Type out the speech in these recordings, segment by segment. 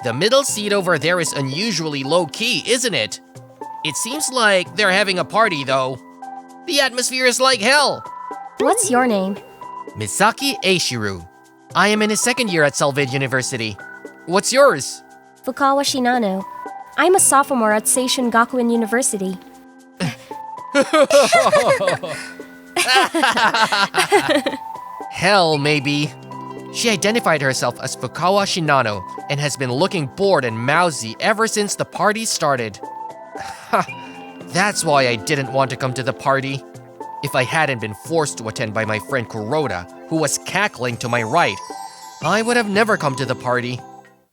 The middle seat over there is unusually low-key, isn't it? It seems like they're having a party, though. The atmosphere is like hell. What's your name? Misaki Eishiru. I am in his second year at Salvage University. What's yours? Fukawa Shinano. I'm a sophomore at Seishun Gakuen University. Hell, maybe. She identified herself as Fukawa Shinano and has been looking bored and mousy ever since the party started. That's why I didn't want to come to the party. If I hadn't been forced to attend by my friend Kuroda, who was cackling to my right, I would have never come to the party.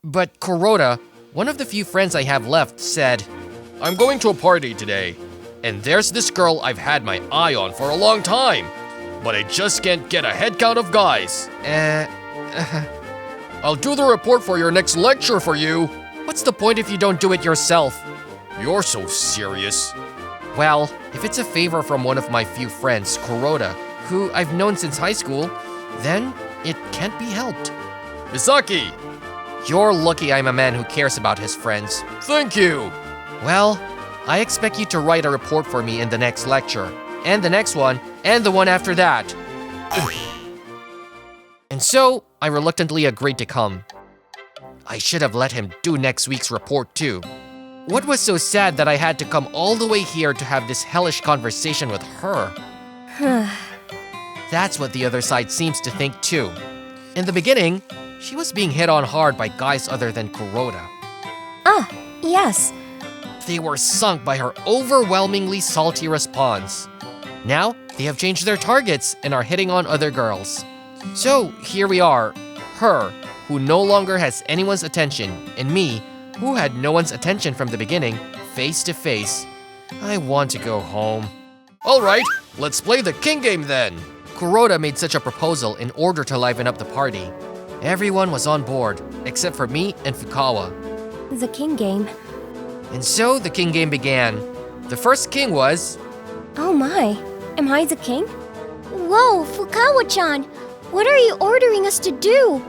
But Kuroda, one of the few friends I have left, said, "I'm going to a party today, and there's this girl I've had my eye on for a long time, but I just can't get a head count of guys. I'll do the report for your next lecture for you." What's the point if you don't do it yourself? You're so serious. Well, if it's a favor from one of my few friends, Kuroda, who I've known since high school, then it can't be helped. Misaki! You're lucky I'm a man who cares about his friends. Thank you! Well, I expect you to write a report for me in the next lecture, and the next one, and the one after that. And so, I reluctantly agreed to come. I should have let him do next week's report too. What was so sad that I had to come all the way here to have this hellish conversation with her? That's what the other side seems to think too. In the beginning, she was being hit on hard by guys other than Kuroda. Ah, yes. They were sunk by her overwhelmingly salty response. Now, they have changed their targets and are hitting on other girls. So, here we are, her, who no longer has anyone's attention, and me, who had no one's attention from the beginning, face to face. I want to go home. Alright, let's play the king game then. Kuroda made such a proposal in order to liven up the party. Everyone was on board, except for me and Fukawa. The king game. And so the king game began. The first king was... Oh my, am I the king? Whoa, Fukawa-chan! What are you ordering us to do?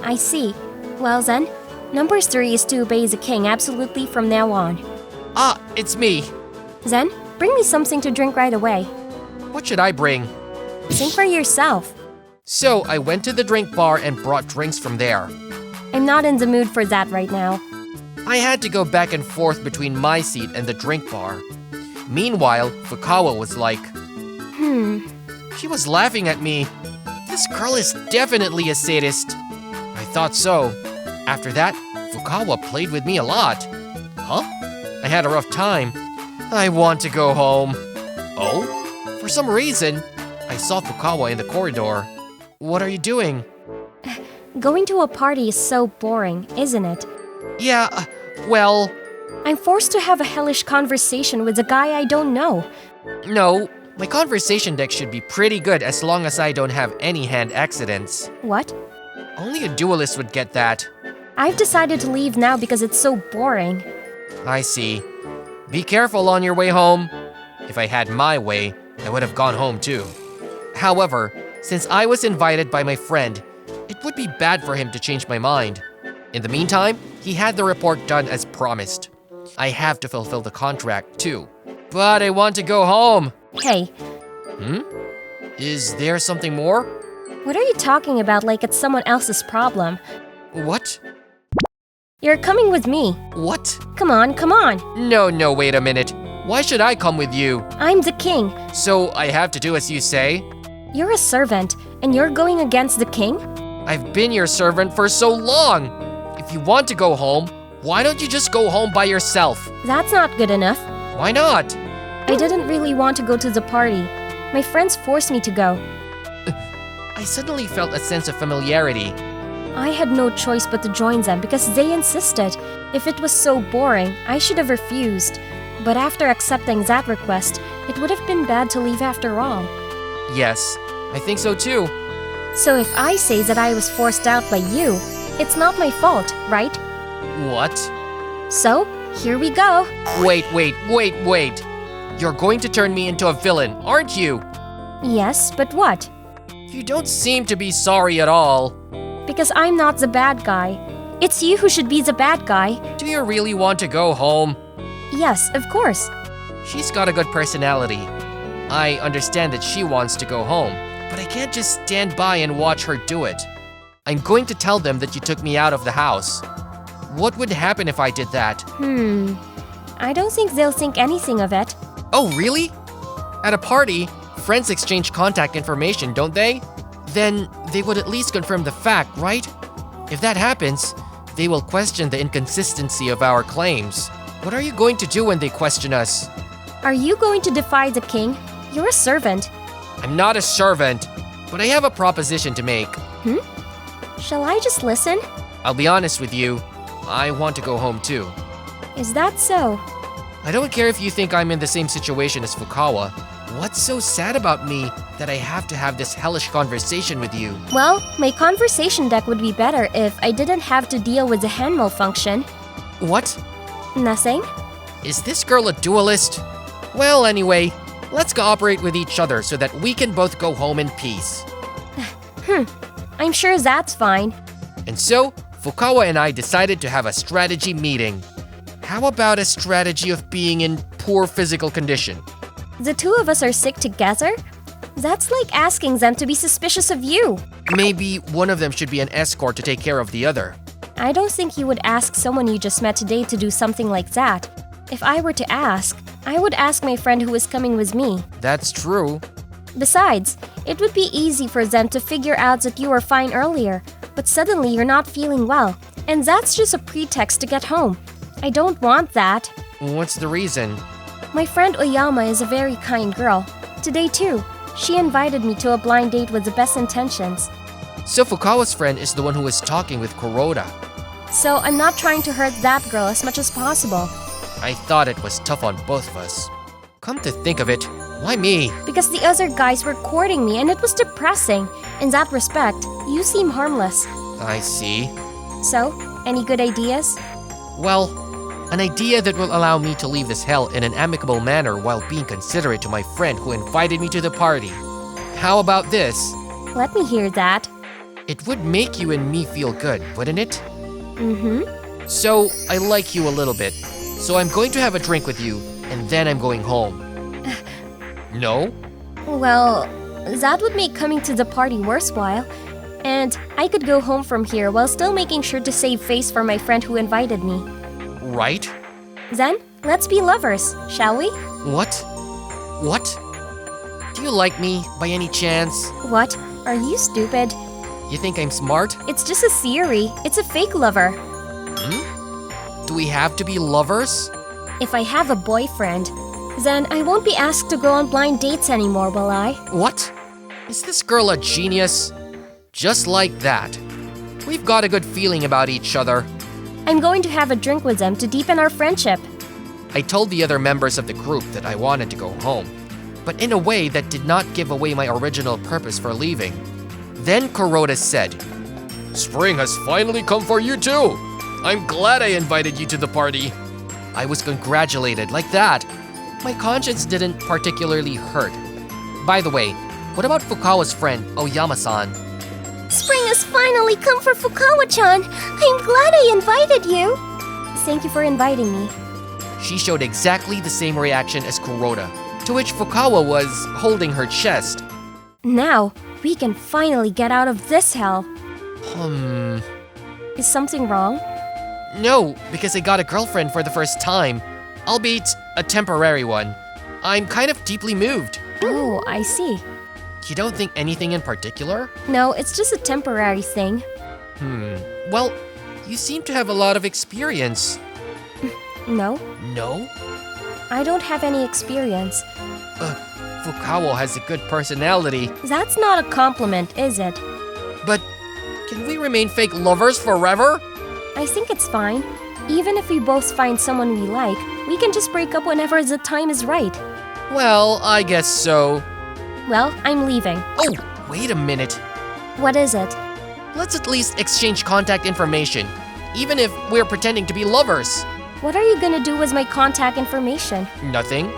I see. Well then, number 3 is to obey the king absolutely from now on. Ah, it's me. Zen, bring me something to drink right away. What should I bring? Think for yourself. So I went to the drink bar and brought drinks from there. I'm not in the mood for that right now. I had to go back and forth between my seat and the drink bar. Meanwhile, Fukawa was like, She was laughing at me. This girl is definitely a sadist. I thought so. After that, Fukawa played with me a lot. Huh? I had a rough time. I want to go home. Oh? For some reason, I saw Fukawa in the corridor. What are you doing? Going to a party is so boring, isn't it? Yeah, well... I'm forced to have a hellish conversation with a guy I don't know. No, my conversation deck should be pretty good as long as I don't have any hand accidents. What? Only a duelist would get that. I've decided to leave now because it's so boring. I see. Be careful on your way home. If I had my way, I would have gone home too. However, since I was invited by my friend, it would be bad for him to change my mind. In the meantime, he had the report done as promised. I have to fulfill the contract too. But I want to go home. Hey. Is there something more? What are you talking about like it's someone else's problem? What? You're coming with me. What? Come on, come on. No, wait a minute. Why should I come with you? I'm the king. So I have to do as you say? You're a servant, and you're going against the king? I've been your servant for so long. If you want to go home, why don't you just go home by yourself? That's not good enough. Why not? I didn't really want to go to the party. My friends forced me to go. I suddenly felt a sense of familiarity. I had no choice but to join them because they insisted. If it was so boring, I should have refused. But after accepting that request, it would have been bad to leave after all. Yes, I think so too. So if I say that I was forced out by you, it's not my fault, right? What? So, here we go. Wait. You're going to turn me into a villain, aren't you? Yes, but what? You don't seem to be sorry at all. Because I'm not the bad guy. It's you who should be the bad guy. Do you really want to go home? Yes, of course. She's got a good personality. I understand that she wants to go home, but I can't just stand by and watch her do it. I'm going to tell them that you took me out of the house. What would happen if I did that? I don't think they'll think anything of it. Oh, really? At a party, friends exchange contact information, don't they? Then they would at least confirm the fact, right? If that happens, they will question the inconsistency of our claims. What are you going to do when they question us? Are you going to defy the king? You're a servant. I'm not a servant, but I have a proposition to make. Shall I just listen? I'll be honest with you, I want to go home too. Is that so? I don't care if you think I'm in the same situation as Fukawa. What's so sad about me that I have to have this hellish conversation with you? Well, my conversation deck would be better if I didn't have to deal with the hand malfunction. What? Nothing? Is this girl a duelist? Well, anyway, let's cooperate with each other so that we can both go home in peace. I'm sure that's fine. And so, Fukawa and I decided to have a strategy meeting. How about a strategy of being in poor physical condition? The two of us are sick together? That's like asking them to be suspicious of you. Maybe one of them should be an escort to take care of the other. I don't think you would ask someone you just met today to do something like that. If I were to ask, I would ask my friend who is coming with me. That's true. Besides, it would be easy for them to figure out that you were fine earlier, but suddenly you're not feeling well, and that's just a pretext to get home. I don't want that. What's the reason? My friend Oyama is a very kind girl. Today too, she invited me to a blind date with the best intentions. So Fukawa's friend is the one who is talking with Kuroda. So I'm not trying to hurt that girl as much as possible. I thought it was tough on both of us. Come to think of it, why me? Because the other guys were courting me and it was depressing. In that respect, you seem harmless. I see. So, any good ideas? Well, an idea that will allow me to leave this hell in an amicable manner while being considerate to my friend who invited me to the party. How about this? Let me hear that. It would make you and me feel good, wouldn't it? So, I like you a little bit. So I'm going to have a drink with you, and then I'm going home. No? Well, that would make coming to the party worthwhile. And I could go home from here while still making sure to save face for my friend who invited me. Right? Then, let's be lovers, shall we? What? What? Do you like me, by any chance? What? Are you stupid? You think I'm smart? It's just a theory. It's a fake lover. Do we have to be lovers? If I have a boyfriend, then I won't be asked to go on blind dates anymore, will I? What? Is this girl a genius? Just like that. We've got a good feeling about each other. I'm going to have a drink with them to deepen our friendship. I told the other members of the group that I wanted to go home, but in a way that did not give away my original purpose for leaving. Then Kuroda said, "Spring has finally come for you too! I'm glad I invited you to the party." I was congratulated like that. My conscience didn't particularly hurt. By the way, what about Fukawa's friend, Oyama-san? Spring has finally come for Fukawa-chan. I'm glad I invited you. Thank you for inviting me. She showed exactly the same reaction as Kuroda, to which Fukawa was holding her chest. Now, we can finally get out of this hell. Is something wrong? No, because I got a girlfriend for the first time, albeit a temporary one. I'm kind of deeply moved. Oh, I see. You don't think anything in particular? No, it's just a temporary thing. Well, you seem to have a lot of experience. No, No? I don't have any experience. Fukawa has a good personality. That's not a compliment, is it? But can we remain fake lovers forever? I think it's fine. Even if we both find someone we like, we can just break up whenever the time is right. Well, I guess so. Well, I'm leaving. Oh, wait a minute. What is it? Let's at least exchange contact information, even if we're pretending to be lovers. What are you gonna do with my contact information? Nothing.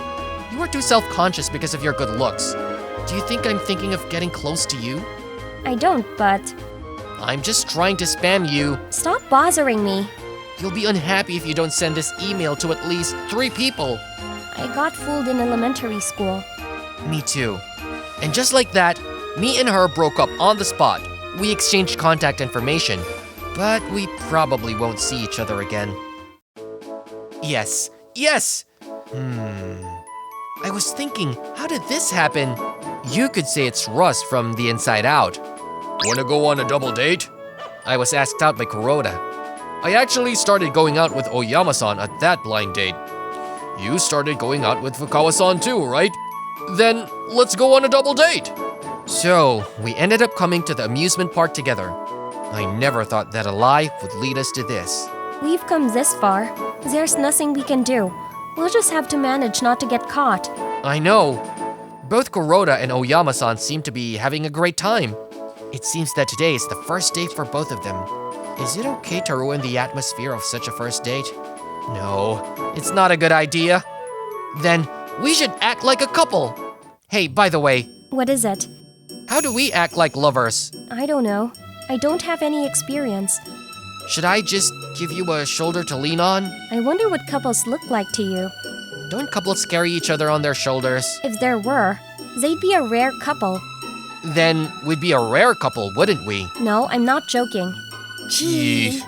You are too self-conscious because of your good looks. Do you think I'm thinking of getting close to you? I don't, but I'm just trying to spam you. stop bothering me. You'll be unhappy if you don't send this email to at least 3 people. I got fooled in elementary school. Me too. And just like that, me and her broke up on the spot. We exchanged contact information, but we probably won't see each other again. Yes. I was thinking, how did this happen? You could say it's rust from the inside out. Wanna go on a double date? I was asked out by Kuroda. I actually started going out with Oyama-san at that blind date. You started going out with Fukawa-san too, right? Then let's go on a double date. So, we ended up coming to the amusement park together. I never thought that a lie would lead us to this. We've come this far. There's nothing we can do. We'll just have to manage not to get caught. I know. Both Kuroda and Oyama-san seem to be having a great time. It seems that today is the first date for both of them. Is it okay to ruin the atmosphere of such a first date? No, it's not a good idea. Then we should act like a couple. Hey, by the way, What is it? how do we act like lovers? I don't know. I don't have any experience. Should I just give you a shoulder to lean on? I wonder what couples look like to you. Don't couples carry each other on their shoulders? If there were, they'd be a rare couple. Then we'd be a rare couple, wouldn't we? No, I'm not joking. Gee.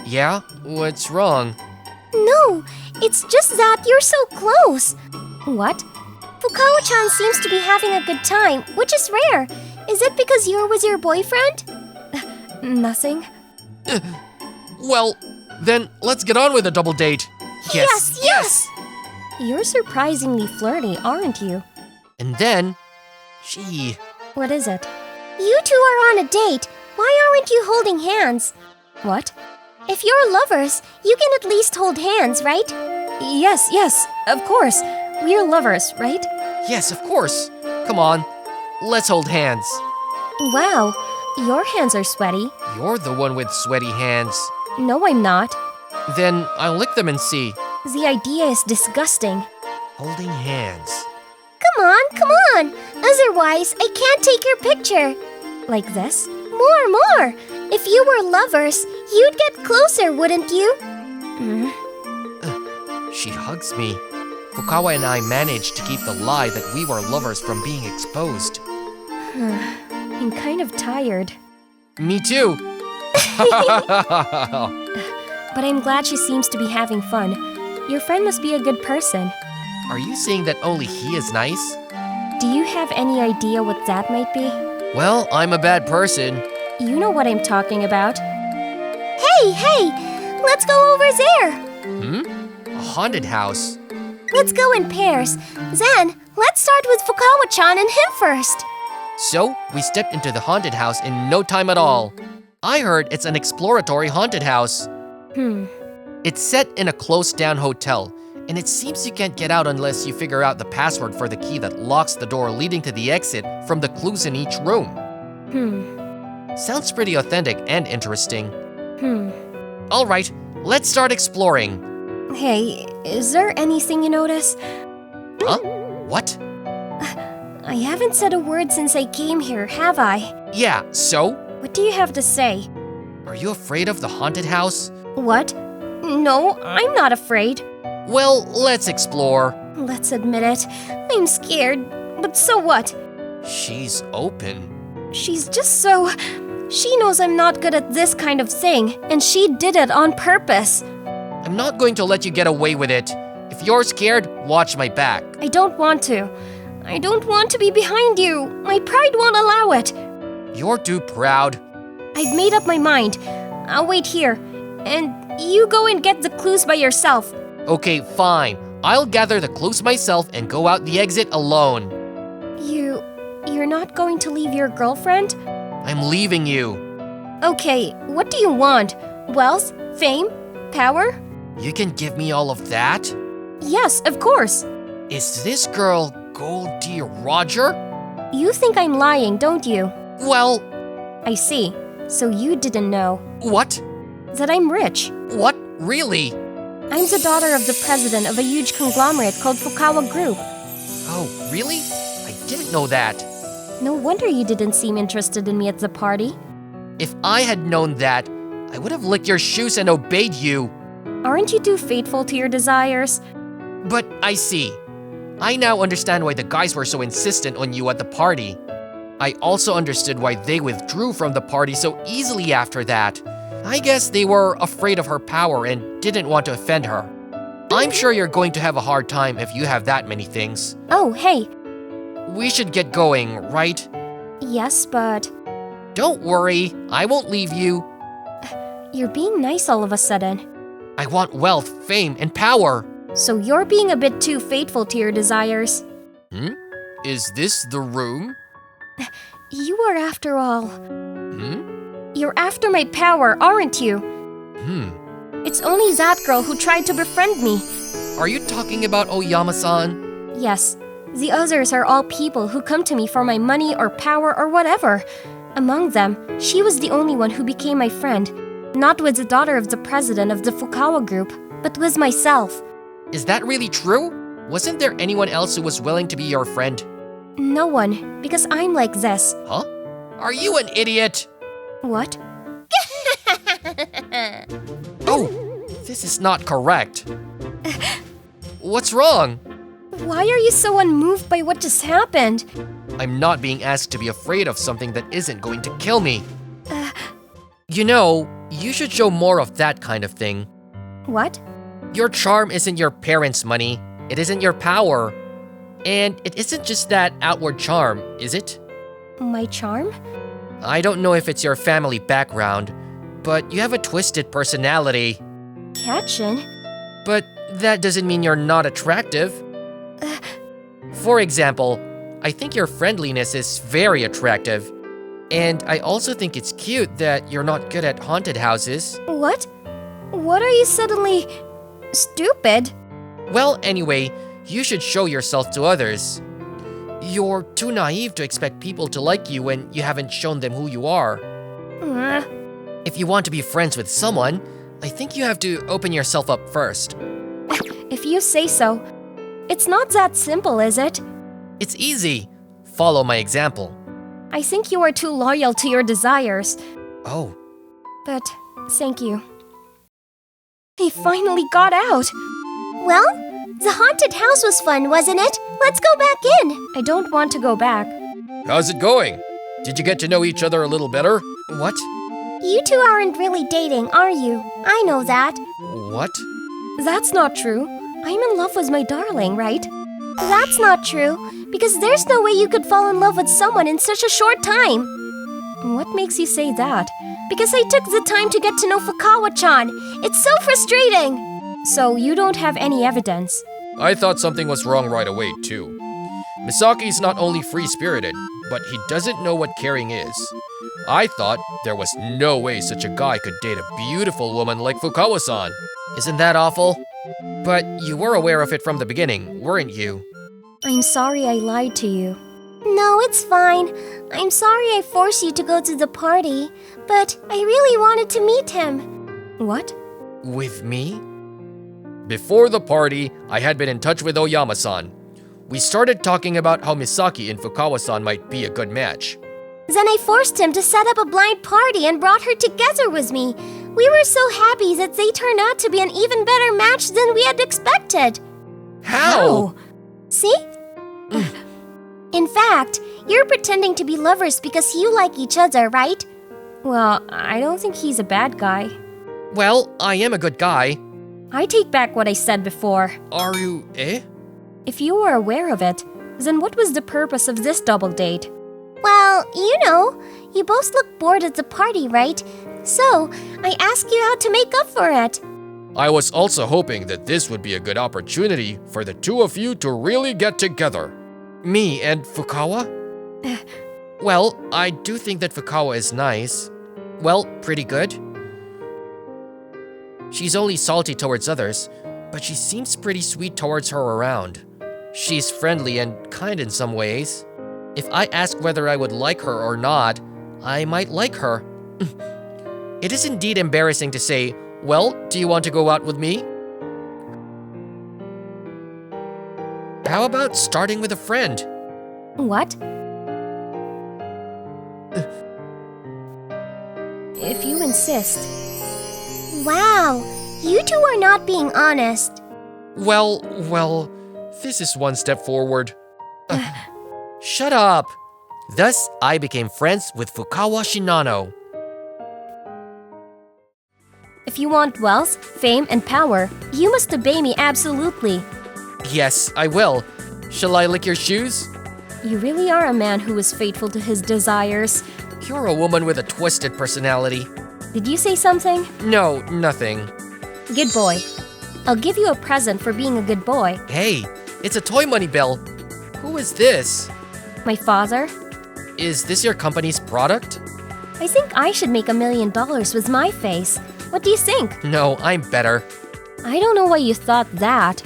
Yeah? What's wrong? No, it's just that you're so close. What? Fukawa-chan seems to be having a good time, which is rare. Is it because you're with your boyfriend? Nothing. Well, then let's get on with a double date. Yes. You're surprisingly flirty, aren't you? And then, gee, What is it? You two are on a date. Why aren't you holding hands? What? If you're lovers, you can at least hold hands, right? Yes, of course. We're lovers, right? yes, of course. Come on, let's hold hands. Wow, your hands are sweaty. You're the one with sweaty hands. No, I'm not. Then I'll lick them and see. The idea is disgusting. Holding hands. Come on. Otherwise, I can't take your picture. Like this? More. If you were lovers, you'd get closer, wouldn't you? She hugs me. Fukawa and I managed to keep the lie that we were lovers from being exposed. I'm kind of tired. Me too. But I'm glad she seems to be having fun. Your friend must be a good person. Are you saying that only he is nice? Do you have any idea what that might be? Well, I'm a bad person. You know what I'm talking about. Hey, let's go over there. A haunted house. Let's go in pairs. Then, let's start with Fukawa-chan and him first. So, we stepped into the haunted house in no time at all. I heard it's an exploratory haunted house. It's set in a closed-down hotel, and it seems you can't get out unless you figure out the password for the key that locks the door leading to the exit from the clues in each room. Sounds pretty authentic and interesting. All right, let's start exploring. Hey, is there anything you notice? Huh? What? I haven't said a word since I came here, have I? Yeah, so? What do you have to say? Are you afraid of the haunted house? What? No, I'm not afraid. Well, let's explore. Let's admit it. I'm scared. But so what? She's open. She's just so... She knows I'm not good at this kind of thing, and she did it on purpose. I'm not going to let you get away with it. If you're scared, watch my back. I don't want to. I don't want to be behind you. My pride won't allow it. You're too proud. I've made up my mind. I'll wait here. And you go and get the clues by yourself. Okay, fine. I'll gather the clues myself and go out the exit alone. You're not going to leave your girlfriend? I'm leaving you. Okay, what do you want? Wealth? Fame? Power? You can give me all of that? Yes, of course. Is this girl Goldie Roger? You think I'm lying, don't you? Well, I see. So you didn't know. what? That I'm rich. What? Really? I'm the daughter of the president of a huge conglomerate called Fukawa Group. Oh, really? I didn't know that. No wonder you didn't seem interested in me at the party. If I had known that, I would have licked your shoes and obeyed you. Aren't you too faithful to your desires? But I see. I now understand why the guys were so insistent on you at the party. I also understood why they withdrew from the party so easily after that. I guess they were afraid of her power and didn't want to offend her. I'm sure you're going to have a hard time if you have that many things. Oh, hey. We should get going, right? Yes, but Don't worry, I won't leave you. you're being nice all of a sudden. I want wealth, fame, and power. So you're being a bit too faithful to your desires. Is this the room? You are after all. Hmm? You're after my power, aren't you? It's only that girl who tried to befriend me. Are you talking about Oyama-san? Yes, the others are all people who come to me for my money or power or whatever. Among them, she was the only one who became my friend. Not with the daughter of the president of the Fukawa group, but with myself. Is that really true? Wasn't there anyone else who was willing to be your friend? No one, because I'm like this. Huh? Are you an idiot? What? Oh, this is not correct. What's wrong? Why are you so unmoved by what just happened? I'm not being asked to be afraid of something that isn't going to kill me. You know, you should show more of that kind of thing. What? Your charm isn't your parents' money. It isn't your power. And it isn't just that outward charm, is it? My charm? I don't know if it's your family background, but you have a twisted personality. Catchin? But that doesn't mean you're not attractive. For example, I think your friendliness is very attractive. And I also think it's cute that you're not good at haunted houses. What? What are you suddenly... stupid? Well, anyway, you should show yourself to others. You're too naive to expect people to like you when you haven't shown them who you are. If you want to be friends with someone, I think you have to open yourself up first. If you say so. It's not that simple, is it? It's easy. Follow my example. I think you are too loyal to your desires. Oh, But thank you. He finally got out. Well, the haunted house was fun, wasn't it? Let's go back in. I don't want to go back. how's it going? Did you get to know each other a little better? What? You two aren't really dating, are you? I know that. What? That's not true. I'm in love with my darling, right? That's not true, because there's no way you could fall in love with someone in such a short time. What makes you say that? Because I took the time to get to know Fukawa-chan. It's so frustrating. So you don't have any evidence? I thought something was wrong right away, too. Misaki's not only free-spirited, but he doesn't know what caring is. I thought there was no way such a guy could date a beautiful woman like Fukawa-san. Isn't that awful? But you were aware of it from the beginning, weren't you? I'm sorry I lied to you. No, it's fine. I'm sorry I forced you to go to the party, but I really wanted to meet him. What? With me? Before the party, I had been in touch with Oyama-san. We started talking about how Misaki and Fukawa-san might be a good match. Then I forced him to set up a blind party and brought her together with me. We were so happy that they turned out to be an even better match than we had expected. How? See? In fact, you're pretending to be lovers because you like each other, right? Well, I don't think he's a bad guy. Well, I am a good guy. I take back what I said before. Are you, eh? If you were aware of it, then what was the purpose of this double date? Well, you know, you both look bored at the party, right? So, I asked you out to make up for it. I was also hoping that this would be a good opportunity for the two of you to really get together. Me and Fukawa? Well, I do think that Fukawa is nice. Well, pretty good. She's only salty towards others, but she seems pretty sweet towards her around. She's friendly and kind in some ways. If I ask whether I would like her or not, I might like her. It is indeed embarrassing to say, well, do you want to go out with me? How about starting with a friend? What? If you insist. Wow, you two are not being honest. Well, this is one step forward. Shut up! Thus, I became friends with Fukawa Shinano. If you want wealth, fame, and power, you must obey me absolutely. Yes, I will. Shall I lick your shoes? You really are a man who is faithful to his desires. You're a woman with a twisted personality. Did you say something? No, nothing. Good boy. I'll give you a present for being a good boy. Hey, it's a toy money bill. Who is this? My father? Is this your company's product? I think I should make $1 million with my face. What do you think? No, I'm better. I don't know why you thought that.